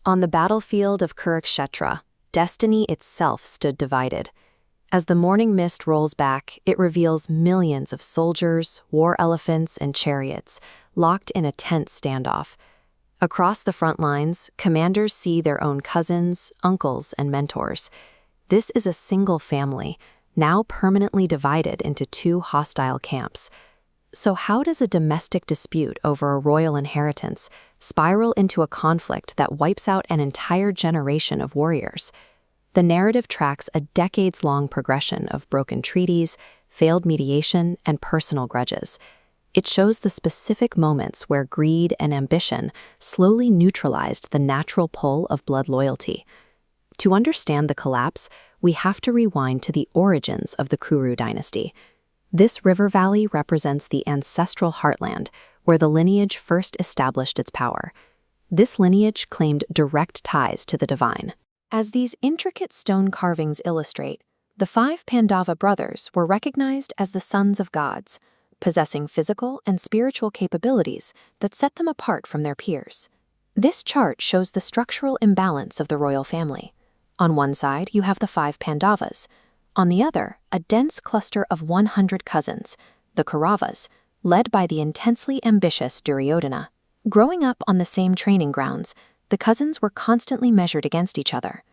On the battlefield of Kurukshetra, destiny itself stood divided. As the morning mist rolls back, it reveals millions of soldiers, war elephants, and chariots, locked in a tense standoff. Across the front lines, commanders see their own cousins, uncles, and mentors. This is a single family, now permanently divided into two hostile camps. So how does a domestic dispute over a royal inheritance spiral into a conflict that wipes out an entire generation of warriors? The narrative tracks a decades-long progression of broken treaties, failed mediation, and personal grudges. It shows the specific moments where greed and ambition slowly neutralized the natural pull of blood loyalty. To understand the collapse, we have to rewind to the origins of the Kuru dynasty. This river valley represents the ancestral heartland, where the lineage first established its power. This lineage claimed direct ties to the divine. As these intricate stone carvings illustrate, the five Pandava brothers were recognized as the sons of gods, possessing physical and spiritual capabilities that set them apart from their peers. This chart shows the structural imbalance of the royal family. On one side, you have the five Pandavas. On the other, a dense cluster of 100 cousins, the Kauravas, led by the intensely ambitious Duryodhana. Growing up on the same training grounds, the cousins were constantly measured against each other.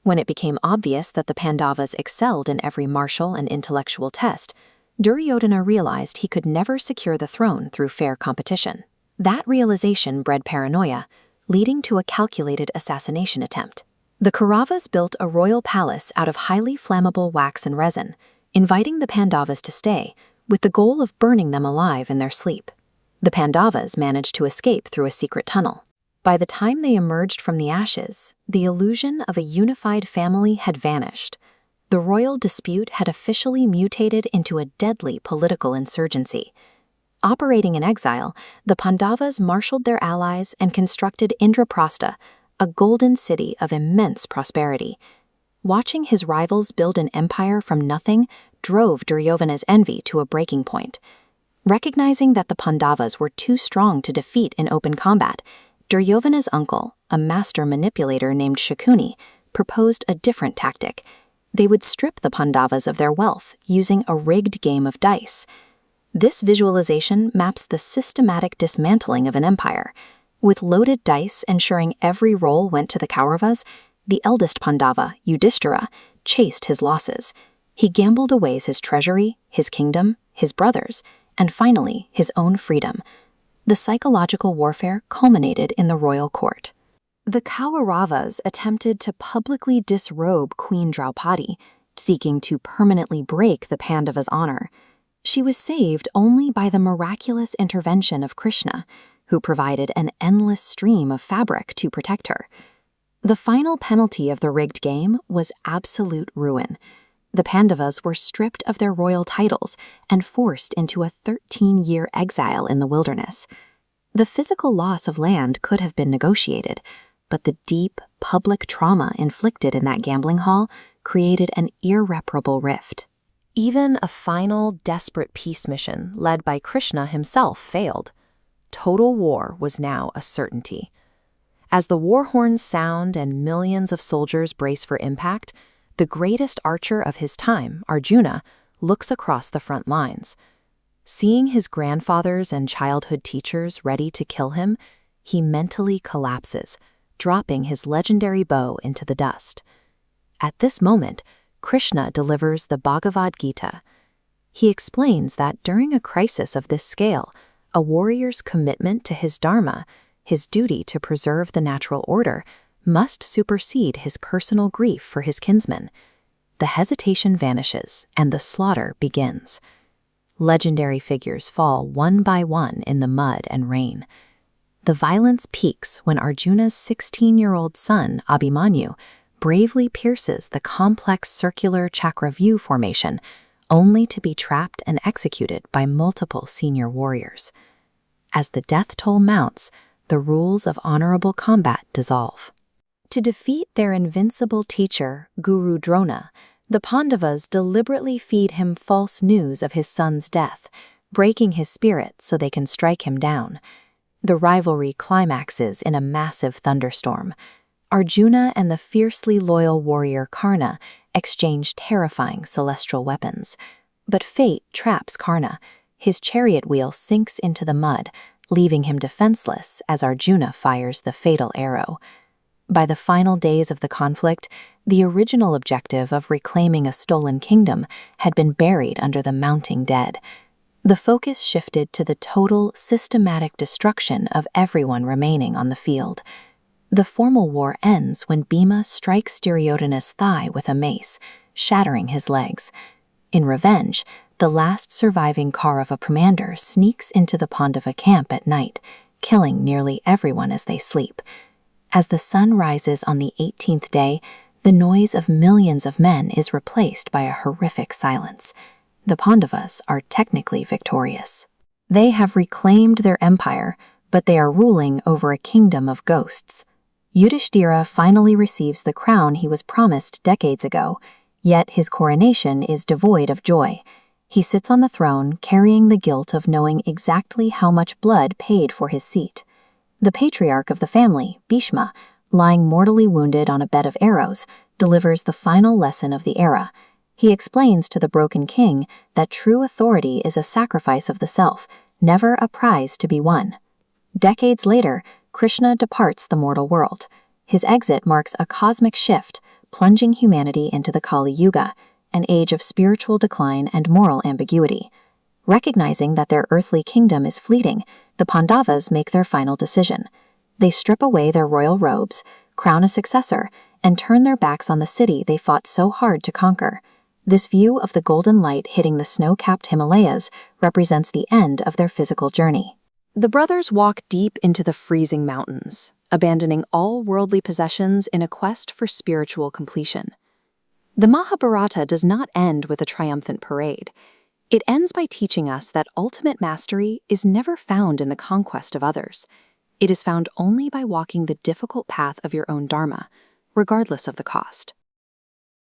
When it became obvious that the Pandavas excelled in every martial and intellectual test, Duryodhana realized he could never secure the throne through fair competition. That realization bred paranoia, leading to a calculated assassination attempt. The Kauravas built a royal palace out of highly flammable wax and resin, inviting the Pandavas to stay, with the goal of burning them alive in their sleep. The Pandavas managed to escape through a secret tunnel. By the time they emerged from the ashes, the illusion of a unified family had vanished. The royal dispute had officially mutated into a deadly political insurgency. Operating in exile, the Pandavas marshaled their allies and constructed Indraprastha, a golden city of immense prosperity. Watching his rivals build an empire from nothing drove Duryodhana's envy to a breaking point. Recognizing that the Pandavas were too strong to defeat in open combat, Duryodhana's uncle, a master manipulator named Shakuni, proposed a different tactic. They would strip the Pandavas of their wealth using a rigged game of dice. This visualization maps the systematic dismantling of an empire. With loaded dice ensuring every roll went to the Kauravas, the eldest Pandava, Yudhishthira, chased his losses. He gambled away his treasury, his kingdom, his brothers, and finally his own freedom. The psychological warfare culminated in the royal court. The Kauravas attempted to publicly disrobe Queen Draupadi, seeking to permanently break the Pandavas' honor. She was saved only by the miraculous intervention of Krishna, who provided an endless stream of fabric to protect her. The final penalty of the rigged game was absolute ruin. The Pandavas were stripped of their royal titles and forced into a 13-year exile in the wilderness. The physical loss of land could have been negotiated, but the deep, public trauma inflicted in that gambling hall created an irreparable rift. Even a final, desperate peace mission led by Krishna himself failed. Total war was now a certainty. As the war horns sound and millions of soldiers brace for impact, the greatest archer of his time, Arjuna, looks across the front lines. Seeing his grandfathers and childhood teachers ready to kill him, he mentally collapses, dropping his legendary bow into the dust. At this moment, Krishna delivers the Bhagavad Gita. He explains that during a crisis of this scale, a warrior's commitment to his dharma, his duty to preserve the natural order, must supersede his personal grief for his kinsmen. The hesitation vanishes and the slaughter begins. Legendary figures fall one by one in the mud and rain. The violence peaks when Arjuna's 16-year-old son, Abhimanyu, bravely pierces the complex circular Chakravyu formation, only to be trapped and executed by multiple senior warriors. As the death toll mounts, the rules of honorable combat dissolve. To defeat their invincible teacher, Guru Drona, the Pandavas deliberately feed him false news of his son's death, breaking his spirit so they can strike him down. The rivalry climaxes in a massive thunderstorm. Arjuna and the fiercely loyal warrior Karna exchange terrifying celestial weapons. But fate traps Karna. His chariot wheel sinks into the mud, leaving him defenseless as Arjuna fires the fatal arrow. By the final days of the conflict, the original objective of reclaiming a stolen kingdom had been buried under the mounting dead. The focus shifted to the total, systematic destruction of everyone remaining on the field. The formal war ends when Bhima strikes Duryodhana's thigh with a mace, shattering his legs. In revenge, the last surviving Kaurava commander sneaks into the Pandava camp at night, killing nearly everyone as they sleep. As the sun rises on the 18th day, the noise of millions of men is replaced by a horrific silence. The Pandavas are technically victorious. They have reclaimed their empire, but they are ruling over a kingdom of ghosts. Yudhishthira finally receives the crown he was promised decades ago, yet his coronation is devoid of joy. He sits on the throne carrying the guilt of knowing exactly how much blood paid for his seat. The patriarch of the family, Bhishma, lying mortally wounded on a bed of arrows, delivers the final lesson of the era. He explains to the broken king that true authority is a sacrifice of the self, never a prize to be won. Decades later, Krishna departs the mortal world. His exit marks a cosmic shift, plunging humanity into the Kali Yuga, an age of spiritual decline and moral ambiguity. Recognizing that their earthly kingdom is fleeting, the Pandavas make their final decision. They strip away their royal robes, crown a successor, and turn their backs on the city they fought so hard to conquer. This view of the golden light hitting the snow-capped Himalayas represents the end of their physical journey. The brothers walk deep into the freezing mountains, abandoning all worldly possessions in a quest for spiritual completion. The Mahabharata does not end with a triumphant parade. It ends by teaching us that ultimate mastery is never found in the conquest of others. It is found only by walking the difficult path of your own dharma, regardless of the cost.